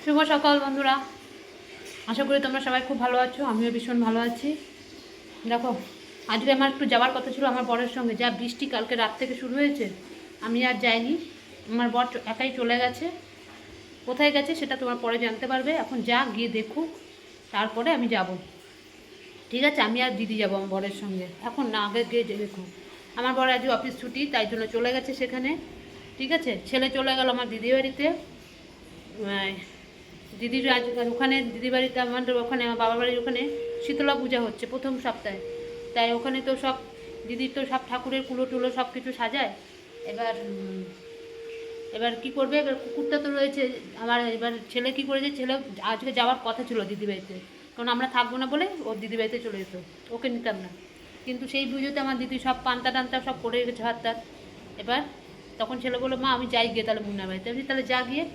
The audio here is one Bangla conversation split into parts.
শুভ সকাল বন্ধুরা, আশা করি তোমরা সবাই খুব ভালো আছো। আমিও ভীষণ ভালো আছি। দেখো, আজকে আমার একটু যাওয়ার কথা ছিল আমার বরের সঙ্গে। যা বৃষ্টি কালকে রাত থেকে শুরু হয়েছে, আমি আর যাইনি। আমার বর একাই চলে গেছে। কোথায় গেছে সেটা তোমার পরে জানতে পারবে। এখন যা গিয়ে দেখুক, তারপরে আমি যাব। ঠিক আছে, আমি আর দিদি যাবো আমার বরের সঙ্গে। এখন না, আগে গিয়ে দেখুক। আমার বর আজকে অফিস ছুটি, তাই জন্য চলে গেছে সেখানে। ঠিক আছে, ছেলে চলে গেল আমার দিদি বাড়িতে। দিদির আজ ওখানে দিদি বাড়িতে, আমাদের ওখানে আমার বাবার বাড়ির ওখানে শীতলা পূজা হচ্ছে প্রথম সপ্তাহে। তাই ওখানে তো সব দিদির তো সব ঠাকুরের কুলো টুলো সব কিছু সাজায়। এবার এবার কী করবে, এবার কুকুরটা তো রয়েছে আমার। এবার ছেলে কী করেছে, ছেলে আজকে যাওয়ার কথা ছিল দিদি বাড়িতে, কারণ আমরা থাকবো না বলে ওর দিদি বাড়িতে চলে যেত, ওকে নিতাম না। কিন্তু সেই পুজোতে আমার দিদি সব পান্তা টান্তা সব করে রেখেছে হাত টাত। এবার তখন ছেলে বললো, মা আমি যাই গিয়ে তাহলে মুন্নার বাড়িতে। আমি তাহলে যা গিয়ে।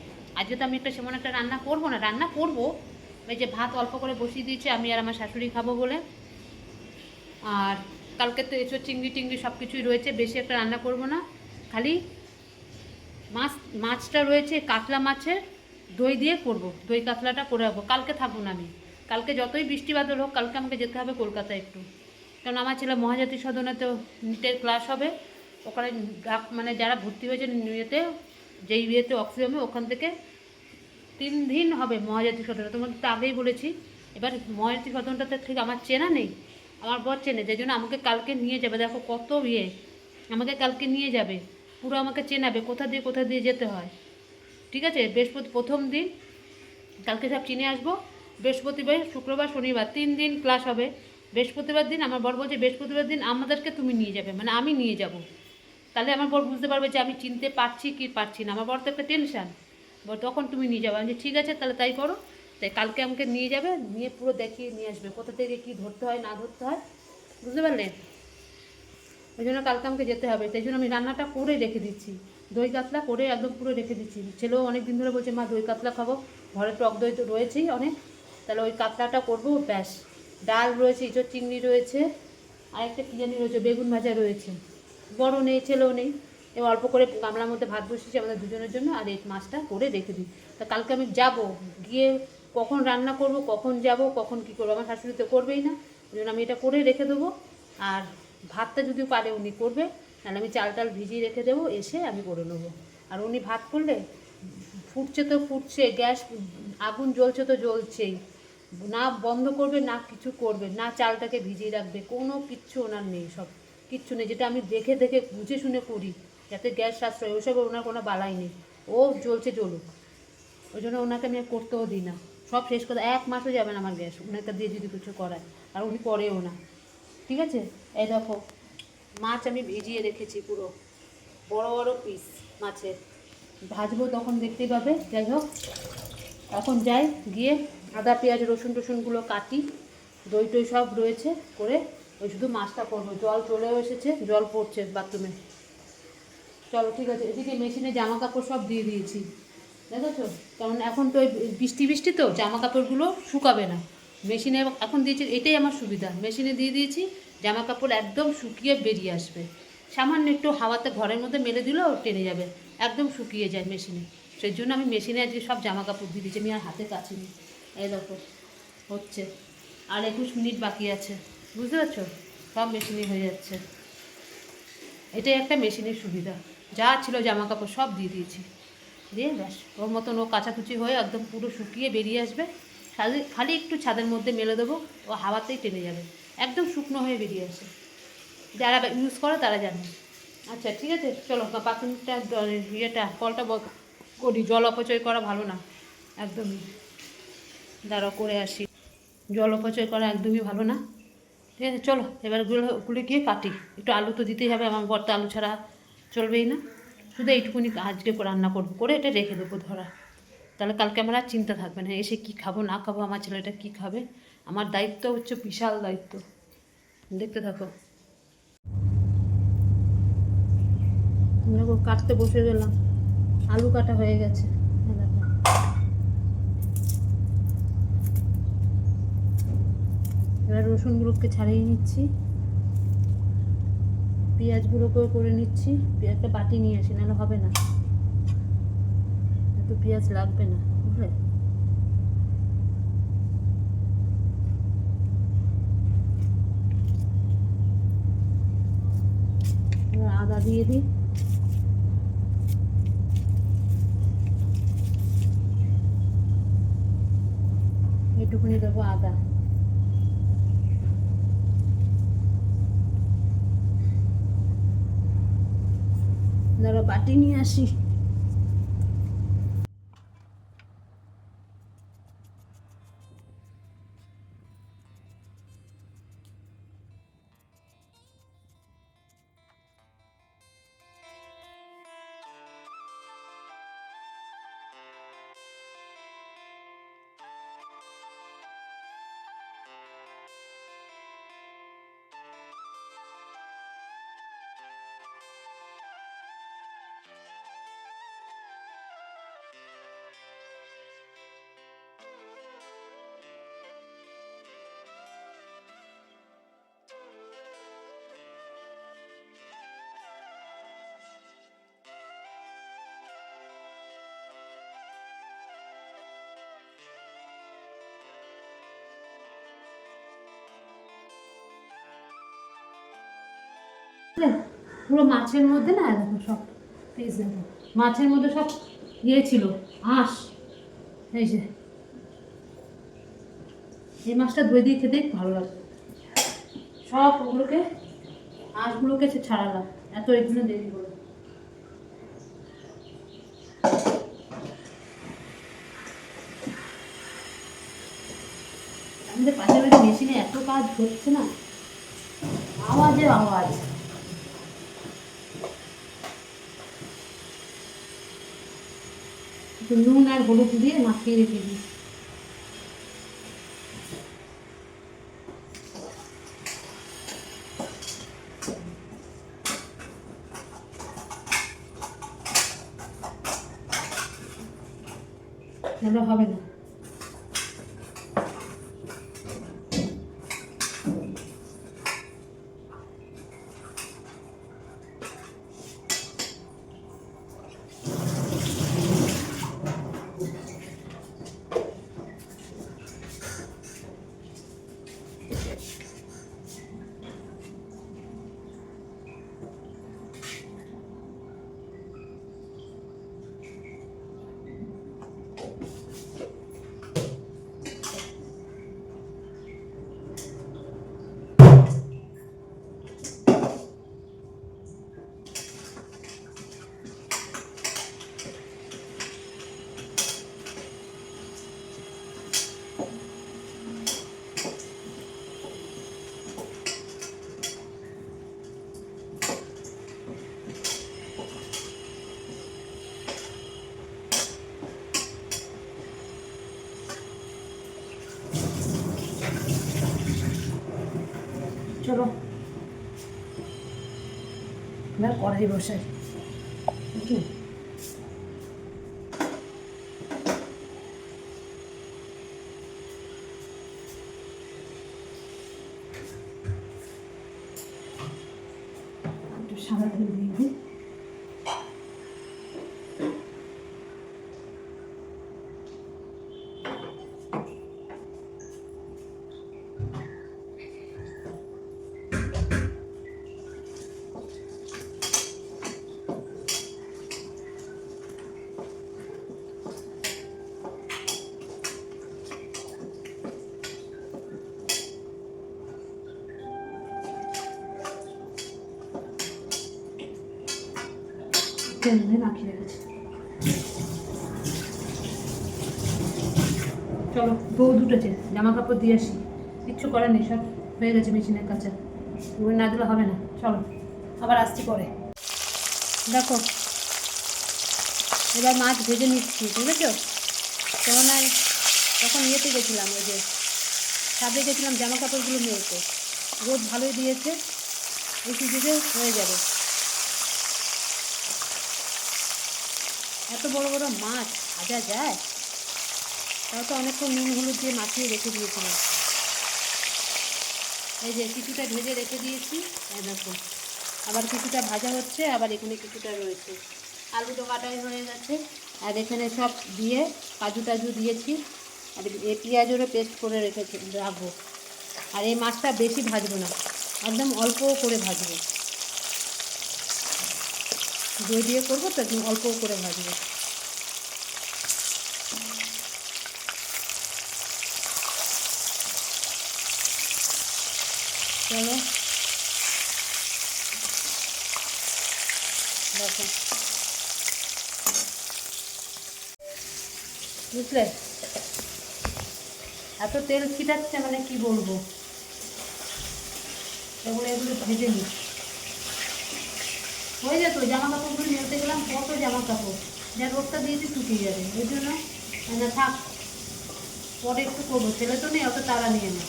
আজকে তো আমি একটা সেমন একটা রান্না করবো না, রান্না করবো ওই যে ভাত অল্প করে বসিয়ে দিয়েছি আমি আর আমার শাশুড়ি খাবো বলে। আর কালকে তো এসব চিংড়ি টিংড়ি সব কিছুই রয়েছে, বেশি একটা রান্না করব না। খালি মাছটা রয়েছে, কাতলা মাছের দই দিয়ে করব, দই কাতলাটা করে রাখবো। কালকে থাকবো না আমি। কালকে যতই বৃষ্টি বাদল হোক, কালকে আমাকে যেতে হবে কলকাতায় একটু। কারণ আমার ছেলে মহাজাতি সদনে তো নিটের ক্লাস হবে। ওখানে মানে যারা ভর্তি হয়েছে ইয়েতে, যেই ইয়েতে অক্সিজমে, ওখান থেকে 3 দিন হবে মহাজাতি সদনে। তোমাকে তো আগেই বলেছি। এবার মহাজাতি সদনটাতে ঠিক আমার চেনা নেই, আমার বর চেনে, যে জন্য আমাকে কালকে নিয়ে যাবে। দেখো কত আমাকে কালকে নিয়ে যাবে, পুরো আমাকে চেনাবে কোথা দিয়ে যেতে হয়। ঠিক আছে, প্রথম দিন কালকে সব চিনে আসবো। বৃহস্পতিবার, শুক্রবার, শনিবার 3 দিন ক্লাস হবে। বৃহস্পতিবার দিন আমার বর বলছে, বৃহস্পতিবার দিন আমাদেরকে তুমি নিয়ে যাবে, মানে আমি নিয়ে যাব। তাহলে আমার বর বুঝতে পারবে যে আমি চিনতে পারছি কি পারছি না। আমার বর তো একটা টেনশান, বল তখন তুমি নিয়ে যাবে। আমি যে ঠিক আছে তাহলে তাই করো। তাই কালকে আমাকে নিয়ে যাবে, নিয়ে পুরো দেখিয়ে নিয়ে আসবে কোথা থেকে কী ধরতে হয় না ধরতে হয়, বুঝতে পারলে? ওই জন্য কালকে আমাকে যেতে হবে। তাই জন্য আমি রান্নাটা করে রেখে দিচ্ছি, দই কাতলা করে একদম পুরো রেখে দিচ্ছি। ছেলেও অনেক দিন ধরে বলছে, মা দই কাতলা খাবো। ঘরে টক দই তো রয়েছেই অনেক, তাহলে ওই কাতলাটা করবো ব্যাস। ডাল রয়েছে, ইঁচড় চিংড়ি রয়েছে, আর একটা কী জানি রয়েছে, বেগুন ভাজা রয়েছে। বড়ও নেই, ছেলেও নেই। এবার অল্প করে গামলার মধ্যে ভাত বসিয়েছি আমাদের দুজনের জন্য, আর এই মাছটা করে রেখে দিই। তা কালকে আমি যাব, গিয়ে কখন রান্না করব, কখন যাব, কখন কী করবো, আমার শাশুড়ি তো করবেই না। ওই জন্য আমি এটা করে রেখে দেবো। আর ভাতটা যদি পারে উনি করবে, নাহলে আমি চাল টাল ভিজিয়ে রেখে দেবো, এসে আমি করে নেবো। আর উনি ভাত করলে ফুটছে তো ফুটছে, গ্যাস আগুন জ্বলছে তো জ্বলছেই, না বন্ধ করবে না কিছু করবে না, চালটাকে ভিজিয়ে রাখবে, কোনো কিচ্ছু ওনার নেই। সব কিচ্ছু নেই, যেটা আমি দেখে দেখে বুঝে শুনে করি, যাতে গ্যাস সাশ্রয়, ওইসব ওনার কোনো বালাই নেই। ও জ্বলছে জ্বলুক, ওই জন্য ওনাকে আমি করতেও দিই না। সব শেষ করে 1 মাসও যাবে না আমার গ্যাস ওনাকে দিয়ে যদি কিছু করায়, আর উনি করেও না। ঠিক আছে, এই দেখো মাছ আমি ভিজিয়ে রেখেছি পুরো, বড় বড় পিস মাছের, ভাজবো তখন দেখতেই পাবে। যাই হোক, এখন যাই, গিয়ে আদা পেঁয়াজ রসুন টসুনগুলো কাটি, দই টই সব রয়েছে করে, ওই শুধু মাছটা করবো। জল চলেও এসেছে, জল পড়ছে বাথরুমে। চলো ঠিক আছে, এদিকে মেশিনে জামা কাপড় সব দিয়ে দিয়েছি, দেখেছো? কারণ এখন তো ওই বৃষ্টি বৃষ্টি তো জামা কাপড়গুলো শুকাবে না। মেশিনে এখন দিয়েছি, এটাই আমার সুবিধা, মেশিনে দিয়ে দিয়েছি, জামা কাপড় একদম শুকিয়ে বেরিয়ে আসবে। সামান্য একটু হাওয়াতে ঘরের মধ্যে মেলে দিলেও টেনে যাবে, একদম শুকিয়ে যায় মেশিনে। সেই জন্য আমি মেশিনে আজকে সব জামা কাপড় দিয়ে দিয়েছি, আমি আর হাতে কাচিনি। এই দেখো হচ্ছে, আর 21 মিনিট বাকি আছে, বুঝতে পারছো? সব মেশিনে হয়ে যাচ্ছে। এটাই একটা মেশিনের সুবিধা। যা ছিল জামা কাপড় সব দিয়ে দিয়েছি, দিয়ে ব্যাস ওর মতন ও কাচাকুচি হয়ে একদম পুরো শুকিয়ে বেরিয়ে আসবে। খালি খালি একটু ছাদের মধ্যে মেলে দেবো, ও হাওয়াতেই টেনে যাবে, একদম শুকনো হয়ে বেরিয়ে আসে। যারা ইউজ করে তারা জানে। আচ্ছা ঠিক আছে, চলো বাথরুমটা ইয়েটা কলটা করি, জল অপচয় করা ভালো না একদমই। দাঁড়াও করে আসি, জল অপচয় করা একদমই ভালো না। ঠিক আছে চলো, এবার গুলো গিয়ে কাটি। একটু আলু তো দিতেই হবে, আমার বর তো আলু ছাড়া চলবেই না। শুধু এইটুকুনি আজকে রান্না করবো, করে এটা রেখে দেবো ধরা। তাহলে কালকে আমার আর চিন্তা থাকবে না, এসে কী খাবো না খাবো, আমার ছেলেটা কী খাবে। আমার দায়িত্ব হচ্ছে বিশাল দায়িত্ব। দেখতে থাকো, দেখো কাটতে বসে গেলাম, আলু কাটা হয়ে গেছে। দেখো এবার রসুনগুলোকে ছাড়িয়ে নিচ্ছি, পেঁয়াজগুলোকেও করে নিচ্ছি। পেঁয়াজটা বাটি নিয়ে আসি, নাহলে হবে না, একটু পেঁয়াজ লাগবে না, বুঝলে? আদা দিয়ে দিই, একটুখানি দেবো আদা। ধরো বাটি নিয়ে আসি। পুরো মাছের মধ্যে না দেখো সব পিস, দেখো মাছের মধ্যে সব ইয়ে ছিল, আঁশ। এই যে এই মাছটা ধুয়ে দিয়ে খেতে ভালো লাগে। সব ওগুলোকে আঁশগুলোকে ছাড়ালাম, এত এগুলো দেরি করে। আমাদের পাশের বাড়ির মেশিনে এত কাজ হচ্ছে না, আওয়াজের আওয়াজ। নুন আর হলুদ দিয়ে মাখিয়ে রেখে দিই। তাহলে হবে না। চলো এবার কড়াই বসাই। একটু সাদা তেল দিয়ে দিই। তেল দিয়ে মাখিয়ে রেখেছি। চলো বউ দুটোছে, জামা কাপড় দিয়ে আসি। কিচ্ছু করার নেই, সব হয়ে গেছে মেশিনের কাছে, ওই না দিলে হবে না। চলো আবার আসছি পরে। দেখো এবার মাছ ভেজে নিচ্ছি, বুঝেছো? কেননা তখন ইয়েতে গেছিলাম, ওই যে ছাদে গেছিলাম জামা কাপড়গুলো মেলতে, রোদ ভালোই দিয়েছে, এই সুযোগে হয়ে যাবে। এত বড় বড় মাছ ভাজা যায়? তাও তো অনেকক্ষণ নুন হলুদ দিয়ে মাখিয়ে রেখে দিয়েছিলাম। এই যে কিছুটা ভেজে রেখে দিয়েছি, এই দেখো আবার কিছুটা ভাজা হচ্ছে, আবার এখানে কিছুটা রয়েছে। আলু তো কাটাই হয়ে গেছে, আর এখানে সব দিয়ে কাজু টাজু দিয়েছি, আর এই পেঁয়াজেরও পেস্ট করে রাখবো। আর এই মাছটা বেশি ভাজবো না, একদম অল্প করে ভাজবো। দই দিয়ে করবো তো একদম অল্প করে ভাজবো। চলো দেখো, বুঝলে এত তেল ছিটাচ্ছে মানে কি বলবো। এগুলো ভেজে নিই, হয়ে যেত। জামা কাপড়গুলো মেলতে গেলাম, কত জামা কাপড়, যা রোদটা দিয়েছি শুকিয়ে যাবে, ওই জন্য না থাক, পরে একটু করবো, ছেলে তো নেই অত তাড়া নিয়ে না।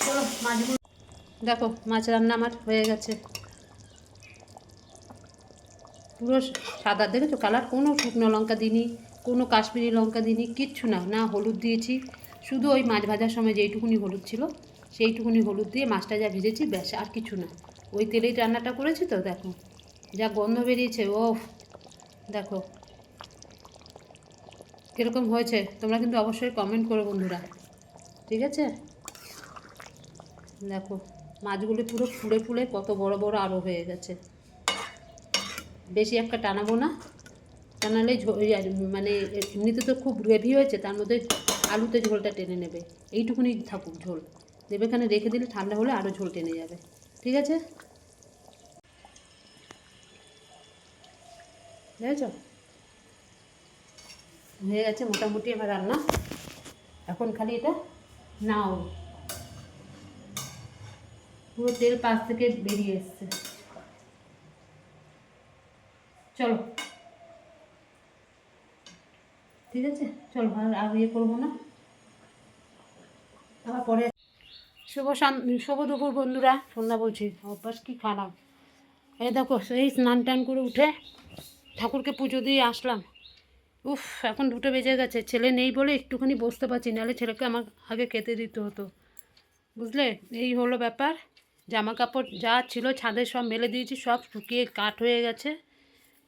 চলো মাছগুলো দেখো, মাছ রান্না আমার হয়ে গেছে, পুরো সাদা, দেখেছো কালার, কোনো শুকনো লঙ্কা দিইনি, কোনো কাশ্মীরি লঙ্কা দিইনি, কিচ্ছু না, না হলুদ দিয়েছি, শুধু ওই মাছ ভাজার সময় যেইটুকুনি হলুদ ছিল সেইটুকুনি হলুদ দিয়ে মাছটা যা ভেজেছি, ব্যাস, আর কিছু না। ওই তেলেই রান্নাটা করেছি তো, দেখো যা গন্ধ বেরিয়েছে, ও দেখো কীরকম হয়েছে। তোমরা কিন্তু অবশ্যই কমেন্ট করো বন্ধুরা, ঠিক আছে। দেখো মাছগুলি পুরো ফুলে ফুলে কত বড় বড় আরও হয়ে গেছে। বেশি একটা টানাবো না, টানালে মানে এমনিতে তো খুব গ্রেভি হয়েছে, তার মধ্যে আলুতে ঝোলটা টেনে নেবে, এইটুকুনি থাকুক ঝোল, দেবে এখানে রেখে দিলে ঠান্ডা হলে আরও ঝোল টেনে যাবে, ঠিক আছে, বুঝেছ। হয়ে গেছে মোটামুটি আমার রান্না, এখন খালি এটা নাও, পুরো তেল পাশ থেকে বেরিয়ে এসছে। চলো ঠিক আছে, চলো আর ইয়ে করবো না, আবার পরে। শুভ দুপুর বন্ধুরা, সন্ধ্যা বলছি, অভ্যাস কি খারাপ। এই দেখো সেই স্নান টান করে উঠে ঠাকুরকে পুজো দিয়ে আসলাম। উফ, এখন 2টো বেজে গেছে, ছেলে নেই বলে একটুখানি বসতে পারছি, নাহলে ছেলেকে আমার আগে খেতে দিতে হতো, বুঝলে। এই হলো ব্যাপার। জামা কাপড় যা ছিল ছাদে সব মেলে দিয়েছি, সব শুকিয়ে কাঠ হয়ে গেছে,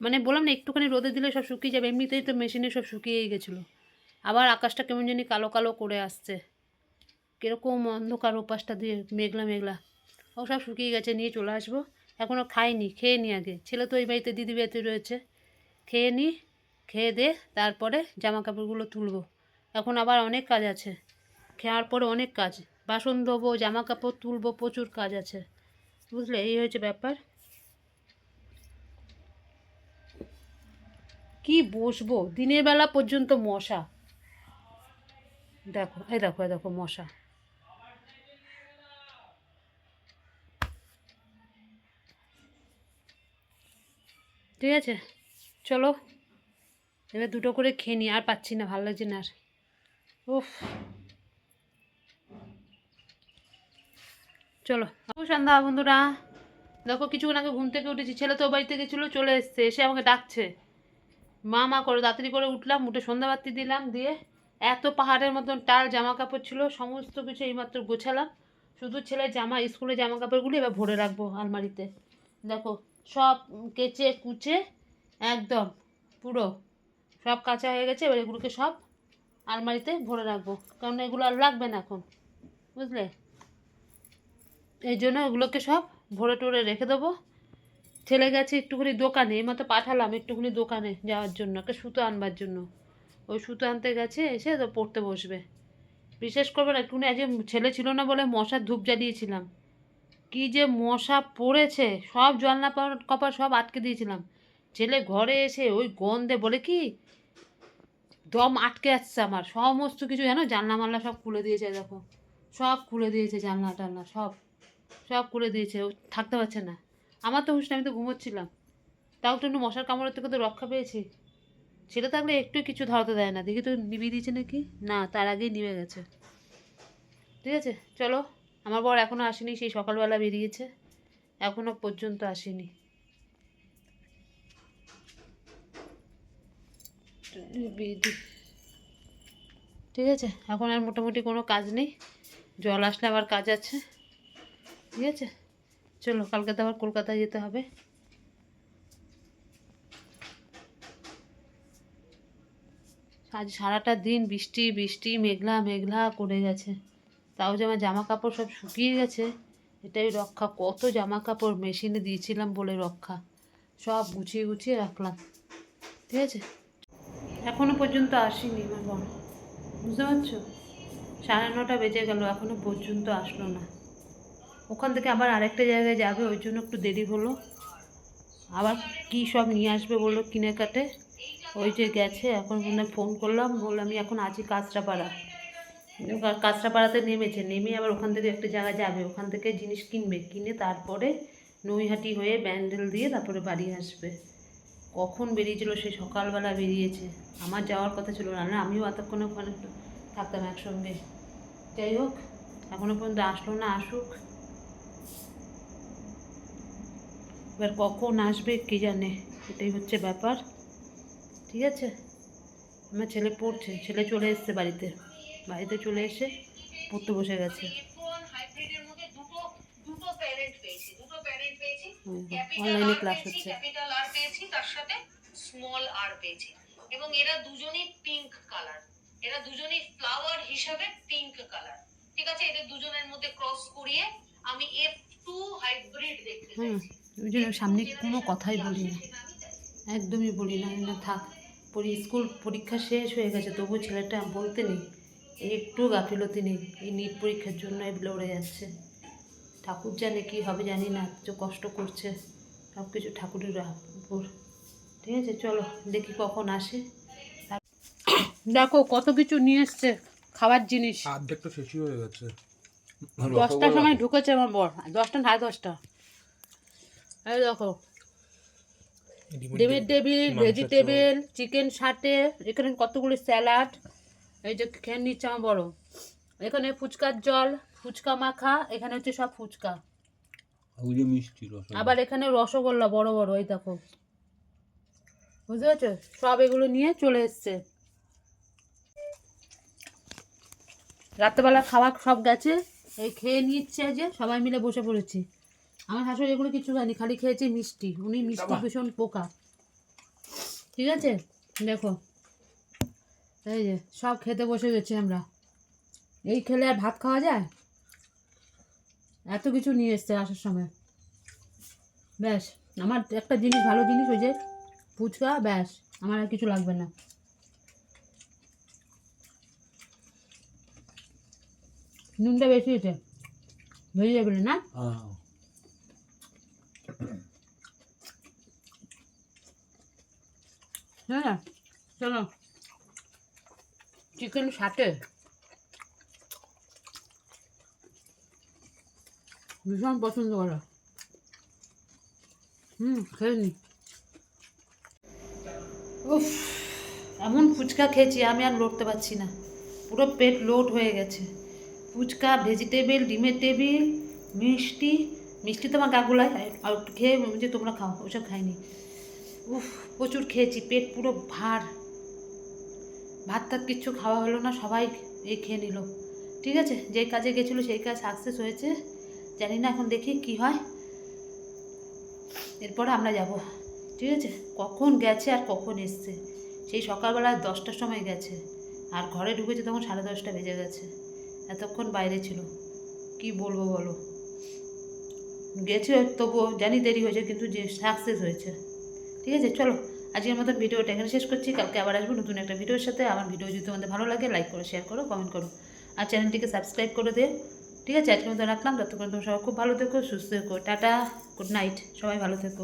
মানে বললাম না একটুখানি রোদে দিলে সব শুকিয়ে যাবে, এমনিতেই তো মেশিনে সব শুকিয়েই গেছিলো। আবার আকাশটা কেমন জানি কালো কালো করে আসছে, কীরকম অন্ধকার ওপাশটা দিয়ে মেঘলা মেঘলা, ও সব শুকিয়ে গেছে, নিয়ে চলে আসবো। এখনও খাইনি, খেয়ে নিই আগে, ছেলে তো ওই বাড়িতে দিদি বাড়িতে রয়েছে, খেয়ে নিই, খেয়ে দে তারপরে জামা কাপড়গুলো তুলবো। এখন আবার অনেক কাজ আছে, খাওয়ার পরে অনেক কাজ, বাসন ধোবো, জামা কাপড় তুলবো, প্রচুর কাজ আছে, বুঝলে, এই হয়েছে ব্যাপার। কি বসবো দিনের বেলা পর্যন্ত, মশা দেখো, এই দেখো, এই দেখো মশা, ঠিক আছে। চলো এবার 2টো করে খেয়ে নিই, আর পাচ্ছি না, ভালো লাগছে না আর, উফ। চলো সন্ধ্যা বন্ধুরা, দেখো কিছুক্ষণ আগে ঘুম থেকে উঠেছি, ছেলে তো বাড়িতে গেছিলো, চলে এসছে, এসে আমাকে ডাকছে, মা মা করে, তাড়াতাড়ি করে উঠলাম, উঠে সন্ধ্যাবাতি দিলাম, দিয়ে এত পাহাড়ের মতন টাল জামা কাপড় ছিল, সমস্ত কিছু এইমাত্র গোছালাম, শুধু ছেলের জামা, স্কুলের জামা কাপড়গুলি এবার ভরে রাখবো আলমারিতে। দেখো সব কেচে কুচে একদম পুরো সব কাঁচা হয়ে গেছে, এবার এগুলোকে সব আলমারিতে ভরে রাখবো, কারণ এগুলো আর লাগবে না এখন, বুঝলে, এই জন্য এগুলোকে সব ভরে টরে রেখে দেবো। ছেলে গেছে একটুখানি দোকানে, এইমাত্র পাঠালাম একটুখানি দোকানে যাওয়ার জন্য, একটা সুতো আনবার জন্য, ওই সুতো আনতে গেছে, এসে তো পড়তে বসবে। বিশেষ করবে না, একটুখানি আজ ছেলে ছিল না বলে মশার ধূপ জ্বালিয়েছিলাম, কি যে মশা পড়েছে, সব জানলা কপার সব আটকে দিয়েছিলাম, ছেলে ঘরে এসে ওই গন্ধে বলে কি দম আটকে আসছে আমার, সমস্ত কিছু জানো, জানলা মাল্লা সব খুলে দিয়েছে, দেখো সব খুলে দিয়েছে, জানলা টানলা সব সব খুলে দিয়েছে, ও থাকতে পারছে না। আমার তো হুঁশ না, আমি তো ঘুমোচ্ছিলাম, তাও তো একটু মশার কামড়ের থেকে তো রক্ষা পেয়েছি। ছেলে থাকলে একটু কিছু ধরাতে দেয় না, দেখি তো নিভিয়ে দিয়েছে নাকি, না তার আগেই নিভে গেছে, ঠিক আছে। চলো, আমার বর এখনও আসেনি, সেই সকালবেলা বেরিয়েছে, এখনও পর্যন্ত আসেনি, ঠিক আছে। এখন আর মোটামুটি কোনো কাজ নেই, জল আসলে আবার কাজ আছে, ঠিক আছে। চলো, কালকে তো আবার কলকাতায় যেতে হবে। আজ সারাটা দিন বৃষ্টি বৃষ্টি মেঘলা মেঘলা করে গেছে, তাও যে আমার জামা কাপড় সব শুকিয়ে গেছে এটাই রক্ষা। কত জামা কাপড় মেশিনে দিয়েছিলাম বলে রক্ষা, সব গুছিয়ে গুছিয়ে রাখলাম। ঠিক আছে, এখনও পর্যন্ত আসেনি আমার বোন, বুঝতে পারছো? 9:30 বেজে গেল, এখনও পর্যন্ত আসলো না। ওখান থেকে আবার আরেকটা জায়গায় যাবে, ওই জন্য একটু দেরি হলো। আবার কী সব নিয়ে আসবে বললো কিনে কাটে, ওই যে গেছে। এখন ফোন করলাম, বললাম আমি এখন আছি কাঁচরাপাড়া। কাঁচরাপাড়াতে নেমেছে, নেমে আবার ওখান থেকে একটা জায়গায় যাবে, ওখান থেকে জিনিস কিনবে, কিনে তারপরে নৈহাটি হয়ে ব্যান্ডেল দিয়ে তারপরে বাড়ি আসবে। কখন বেরিয়েছিল, সে সকালবেলা বেরিয়েছে। আমার যাওয়ার কথা ছিল না, আমিও এতক্ষণে ওখানে থাকতাম একসঙ্গে। যাই হোক, এখনও পর্যন্ত আসলো না, আসুক। এবার কখন আসবে কে জানে, এটাই হচ্ছে ব্যাপার। ঠিক আছে, আমার ছেলে পড়ছে, ছেলে চলে এসছে বাড়িতে, বাড়িতে চলে এসে পড়তে বসে গেছে। অনলাইনে ক্লাস হচ্ছে। তার সাথে স্মল আর পেয়েছি, এবং এরা দুজনেই পিঙ্ক কালার, এরা দুজনেই ফ্লাওয়ার হিসাবে পিঙ্ক কালার। ঠিক আছে, এদের দুজনের মধ্যে ক্রস করিয়ে আমি F2 হাইব্রিড দেখতে চাইছি। ওই জন্য সামনে কোনো কথাই বলি না, একদমই বলি না, না থাক। স্কুল পরীক্ষা শেষ হয়ে গেছে, তবু ছেলেটা বলতে নেই, একটু গাফিলতি নেই। এই নিট পরীক্ষার জন্য লড়ে যাচ্ছে। ঠাকুর জানে কী হবে জানি না, যে কষ্ট করছে, সব কিছু ঠাকুরের উপর। ঠিক আছে, চলো দেখি কখন আসে। দেখো কত কিছু নিয়ে এসছে খাবার জিনিস, অর্ধেক তো শেষই হয়ে গেছে। 10টার সময় ঢুকেছে আমার বর, 10টা 10:30। এই দেখো, ডিমের টেবিল, ভেজিটেবল, চিকেন সাটে, এখানে কতগুলো স্যালাড, এই যে খেয়ে নিচ্ছে আমার বড়। এখানে ফুচকার জল, ফুচকা মাখা, এখানে হচ্ছে সব ফুচকা, মিষ্টি আবার এখানে রসগোল্লা বড় বড়, এই দেখো, বুঝতে পারছো? সব এগুলো নিয়ে চলে এসছে। রাত্রেবেলা খাওয়া সব গেছে, এই খেয়ে নিচ্ছে, যে সবাই মিলে বসে পড়েছি। আমার শাশুড়ি এগুলো কিছু খায়নি, খালি খেয়েছে মিষ্টি, উনি মিষ্টি ভীষণ পোকা। ঠিক আছে, দেখো এই যে সব খেতে বসে গেছি আমরা। এই খেলে আর ভাত খাওয়া যায়? এত কিছু নিয়ে এসছে আসার সময়। ব্যাস, আমার একটা জিনিস, ভালো জিনিস, ওই যে ফুচকা, ব্যাস, আমার আর কিছু লাগবে না। নুনটা বেশি হয়েছে, ভেজে যাবে না? হ্যাঁ, চলো চিকেন সাটে ভীষণ পছন্দ করো। খেয়ে নি। উফ, এমন ফুচকা খেয়েছি আমি আর লড়তে পারছি না, পুরো পেট লোড হয়ে গেছে। ফুচকা, ভেজিটেবল, ডিমের টেবিল, মিষ্টি, মিষ্টি তো আমার গাগুলায়, আর একটু খেয়ে যে তোমরা খাও, ওসব খাইনি। উফ, প্রচুর খেয়েছি, পেট পুরো ভার, ভাত টাত কিচ্ছু খাওয়া হলো না, সবাই এই খেয়ে নিল। ঠিক আছে, যে কাজে গেছিলো সেই কাজ সাকসেস হয়েছে, জানি না এখন দেখি কি হয়, এরপরে আমরা যাব। ঠিক আছে, কখন গেছে আর কখন এসছে, সেই সকালবেলা 10টার সময় গেছে, আর ঘরে ঢুকেছে তখন 10:30 বেজে গেছে। এতক্ষণ বাইরে ছিল, কি বলবো বলো। গেছে তবুও জানি দেরি হয়েছে, কিন্তু যে সাকসেস হয়েছে। ঠিক আছে, চলো আজকের মতন ভিডিওটা এখানে শেষ করছি, কালকে আবার আসবো নতুন একটা ভিডিওর সাথে। আমার ভিডিও যদি তোমাদের ভালো লাগে লাইক করো, শেয়ার করো, কমেন্ট করো, আর চ্যানেলটিকে সাবস্ক্রাইব করে দিও। ঠিক আছে, আজকের মতো রাখলাম, ততক্ষণ তোমরা সবাই খুব ভালো থেকো, সুস্থ থেকো, টাটা, গুড নাইট, সবাই ভালো থেকো।